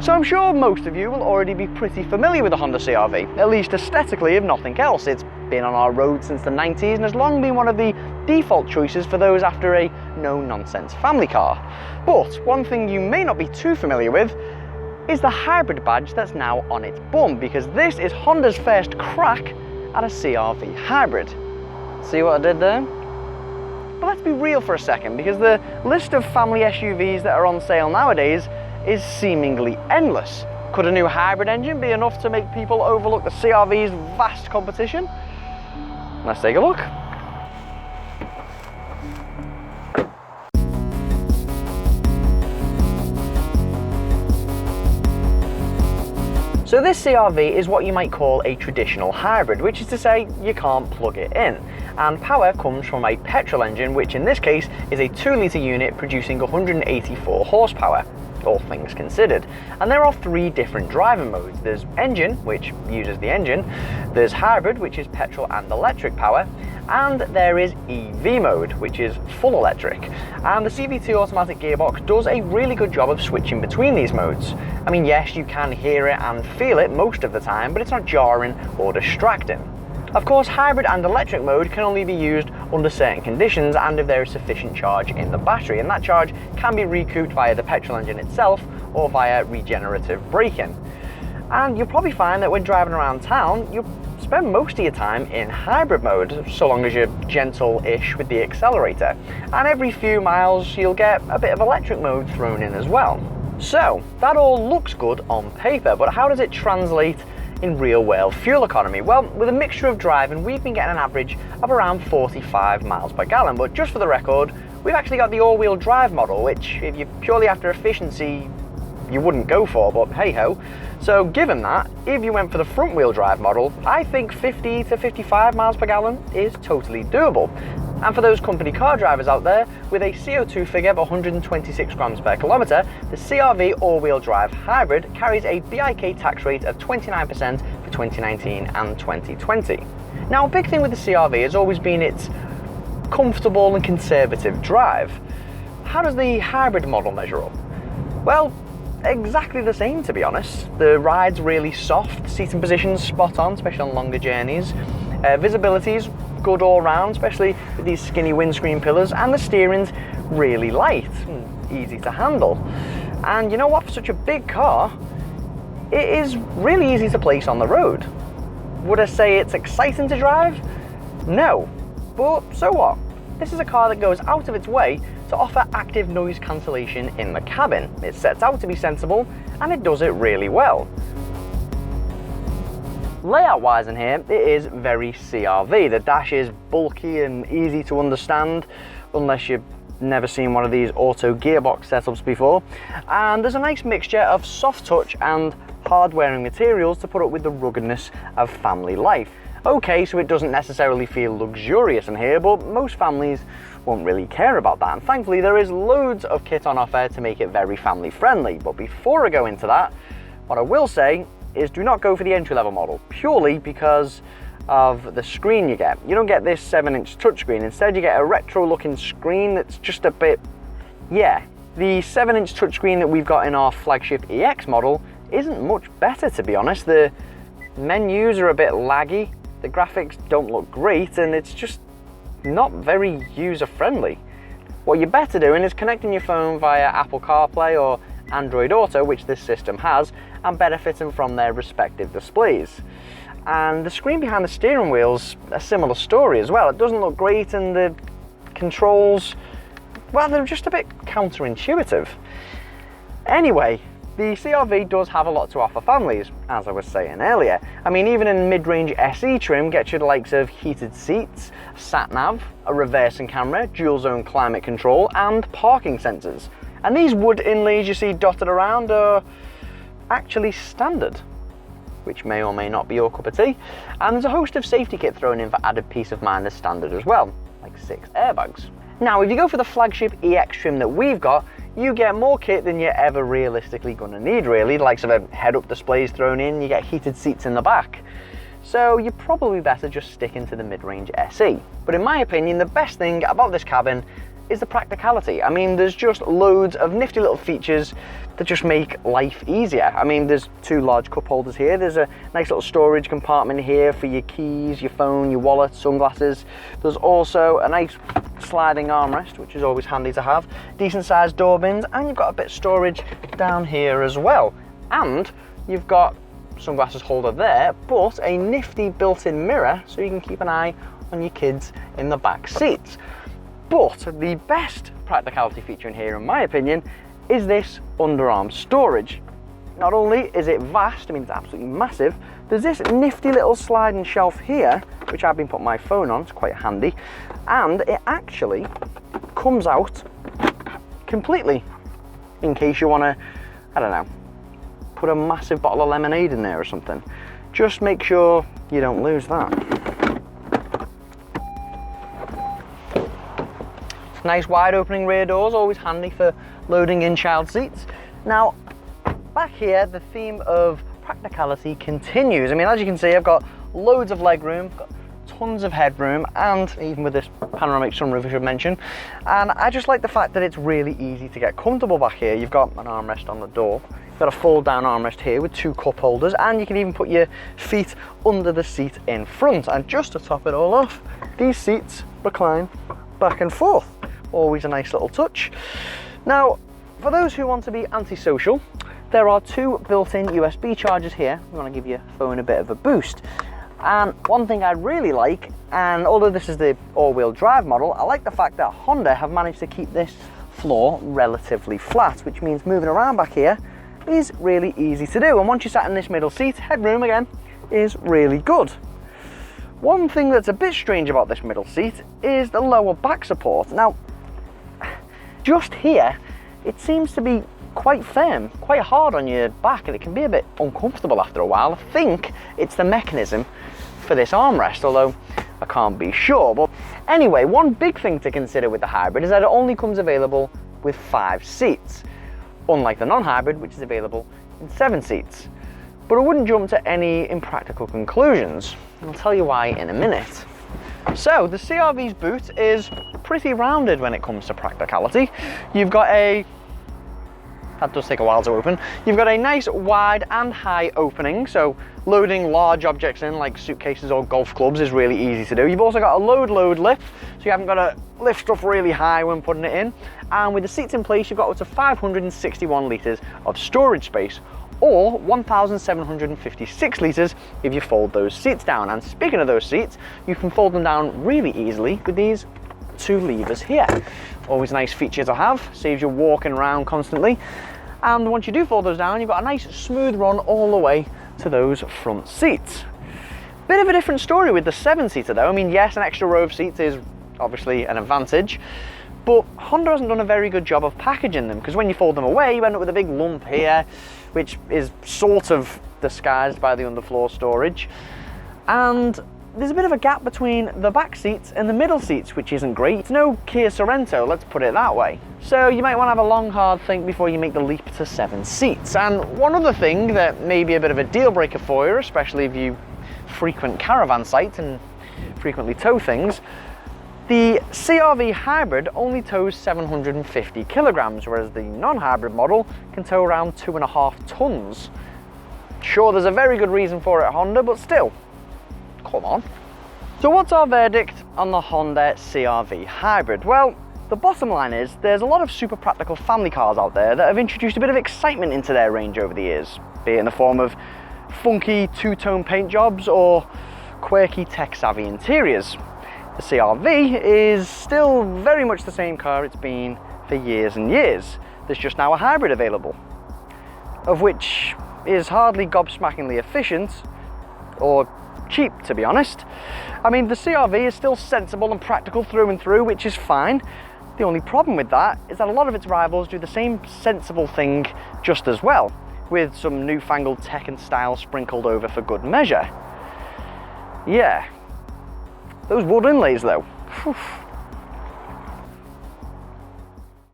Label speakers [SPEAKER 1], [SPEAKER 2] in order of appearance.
[SPEAKER 1] So I'm sure most of you will already be pretty familiar with the Honda CR-V, at least aesthetically if nothing else. It's been on our road since the 90s and has long been one of the default choices for those after a no-nonsense family car. But one thing you may not be too familiar with is the hybrid badge that's now on its bum, because this is Honda's first crack at a CR-V hybrid. See what I did there? But let's be real for a second, because the list of family SUVs that are on sale nowadays is seemingly endless. Could a new hybrid engine be enough to make people overlook the CR-V's vast competition? Let's take a look. So this CR-V is what you might call a traditional hybrid, which is to say you can't plug it in. And power comes from a petrol engine, which in this case is a 2-litre unit producing 184 horsepower, all things considered. And there are 3 different driving modes. There's engine, which uses the engine, there's hybrid, which is petrol and electric power, and there is EV mode, which is full electric. And the CVT automatic gearbox does a really good job of switching between these modes. I mean, yes, you can hear it and feel it most of the time, but it's not jarring or distracting. Of course, hybrid and electric mode can only be used under certain conditions and if there is sufficient charge in the battery, and that charge can be recouped via the petrol engine itself or via regenerative braking. And you'll probably find that when driving around town, you'll spend most of your time in hybrid mode, so long as you're gentle-ish with the accelerator. And every few miles, you'll get a bit of electric mode thrown in as well. So, that all looks good on paper, but how does it translate in real-world fuel economy? Well, with a mixture of driving, we've been getting an average of around 45 miles per gallon, but just for the record, we've actually got the all-wheel drive model, which, if you're purely after efficiency, you wouldn't go for, but hey-ho. So given that, if you went for the front-wheel drive model, I think 50 to 55 miles per gallon is totally doable. And for those company car drivers out there, with a CO2 figure of 126 grams per kilometre, the CR-V all-wheel drive hybrid carries a BIK tax rate of 29% for 2019 and 2020. Now, a big thing with the CR-V has always been its comfortable and conservative drive. How does the hybrid model measure up? Well, exactly the same, to be honest. The ride's really soft, seating position's spot on, especially on longer journeys. Visibility's good all round, especially with these skinny windscreen pillars, and the steering's really light and easy to handle. And you know what, for such a big car, it is really easy to place on the road. Would I say it's exciting to drive? No, but so what? This is a car that goes out of its way to offer active noise cancellation in the cabin. It sets out to be sensible, and it does it really well. Layout wise in here, it is very CR-V. The dash is bulky and easy to understand, unless you've never seen one of these auto gearbox setups before. And there's a nice mixture of soft touch and hard wearing materials to put up with the ruggedness of family life. Okay, so it doesn't necessarily feel luxurious in here, but most families won't really care about that. And thankfully there is loads of kit on offer to make it very family friendly. But before I go into that, what I will say is do not go for the entry-level model, purely because of the screen you get. You don't get this 7-inch touchscreen. Instead, you get a retro-looking screen that's just a bit, yeah. The 7-inch touchscreen that we've got in our flagship EX model isn't much better, to be honest. The menus are a bit laggy, the graphics don't look great, and it's just not very user-friendly. What you're better doing is connecting your phone via Apple CarPlay or Android Auto, which this system has, and benefiting from their respective displays. And the screen behind the steering wheel's a similar story as well. It doesn't look great, and the controls, well, they're just a bit counterintuitive. Anyway, the CR-V does have a lot to offer families, as I was saying earlier. I mean, even in mid-range SE trim, get you the likes of heated seats, sat-nav, a reversing camera, dual-zone climate control, and parking sensors. And these wood inlays you see dotted around are actually standard, which may or may not be your cup of tea. And there's a host of safety kit thrown in for added peace of mind as standard as well, like 6 airbags. Now, if you go for the flagship EX trim that we've got, you get more kit than you're ever realistically gonna need, really. The likes of a head-up displays thrown in, you get heated seats in the back. So you're probably better just sticking to the mid-range SE. But in my opinion, the best thing about this cabin is the practicality. I mean, there's just loads of nifty little features that just make life easier. I mean, there's 2 large cup holders here. There's a nice little storage compartment here for your keys, your phone, your wallet, sunglasses. There's also a nice sliding armrest, which is always handy to have. Decent sized door bins, and you've got a bit of storage down here as well. And you've got sunglasses holder there, but a nifty built-in mirror so you can keep an eye on your kids in the back seats. But the best practicality feature in here, in my opinion, is this underarm storage. Not only is it vast, I mean, it's absolutely massive, there's this nifty little sliding shelf here, which I've been putting my phone on, it's quite handy, and it actually comes out completely, in case you want to, I don't know, put a massive bottle of lemonade in there or something. Just make sure you don't lose that. Nice wide opening rear doors, always handy for loading in child seats. Now, back here, the theme of practicality continues. I mean, as you can see, I've got loads of leg room, got tons of headroom, and even with this panoramic sunroof, I should mention. And I just like the fact that it's really easy to get comfortable back here. You've got an armrest on the door, you've got a fold down armrest here with 2 cup holders, and you can even put your feet under the seat in front. And just to top it all off, these seats recline back and forth. Always a nice little touch. Now, for those who want to be antisocial, there are 2 built-in USB chargers here. We want to give your phone a bit of a boost. And one thing I really like, and although this is the all-wheel drive model, I like the fact that Honda have managed to keep this floor relatively flat, which means moving around back here is really easy to do. And once you're sat in this middle seat, headroom again is really good. One thing that's a bit strange about this middle seat is the lower back support. Now, just here, it seems to be quite firm, quite hard on your back, and it can be a bit uncomfortable after a while. I think it's the mechanism for this armrest, although I can't be sure. But anyway, one big thing to consider with the hybrid is that it only comes available with 5 seats, unlike the non-hybrid, which is available in 7 seats. But I wouldn't jump to any impractical conclusions, and I'll tell you why in a minute. So the CR-V's boot is pretty rounded when it comes to practicality. You've got that does take a while to open. You've got a nice wide and high opening, so loading large objects in like suitcases or golf clubs is really easy to do. You've also got a load lift, so you haven't got to lift stuff really high when putting it in. And with the seats in place, you've got up to 561 litres of storage space, or 1,756 litres if you fold those seats down. And speaking of those seats, you can fold them down really easily with these 2 levers here. Always a nice feature to have, saves you walking around constantly. And once you do fold those down, you've got a nice smooth run all the way to those front seats. Bit of a different story with the 7-seater though. I mean, yes, an extra row of seats is obviously an advantage, but Honda hasn't done a very good job of packaging them, because when you fold them away, you end up with a big lump here, which is sort of disguised by the underfloor storage. And there's a bit of a gap between the back seats and the middle seats, which isn't great. It's no Kia Sorento, let's put it that way. So you might want to have a long, hard think before you make the leap to 7 seats. And one other thing that may be a bit of a deal breaker for you, especially if you frequent caravan sites and frequently tow things, the CR-V hybrid only tows 750 kilograms, whereas the non-hybrid model can tow around 2.5 tons. Sure, there's a very good reason for it at Honda, but still, come on. So what's our verdict on the Honda CR-V hybrid? Well, the bottom line is there's a lot of super practical family cars out there that have introduced a bit of excitement into their range over the years, be it in the form of funky 2-tone paint jobs or quirky tech-savvy interiors. The CR-V is still very much the same car it's been for years and years. There's just now a hybrid available, of which is hardly gobsmackingly efficient or cheap, to be honest. I mean, the CR-V is still sensible and practical through and through, which is fine. The only problem with that is that a lot of its rivals do the same sensible thing just as well, with some newfangled tech and style sprinkled over for good measure. Yeah. Those wood inlays though,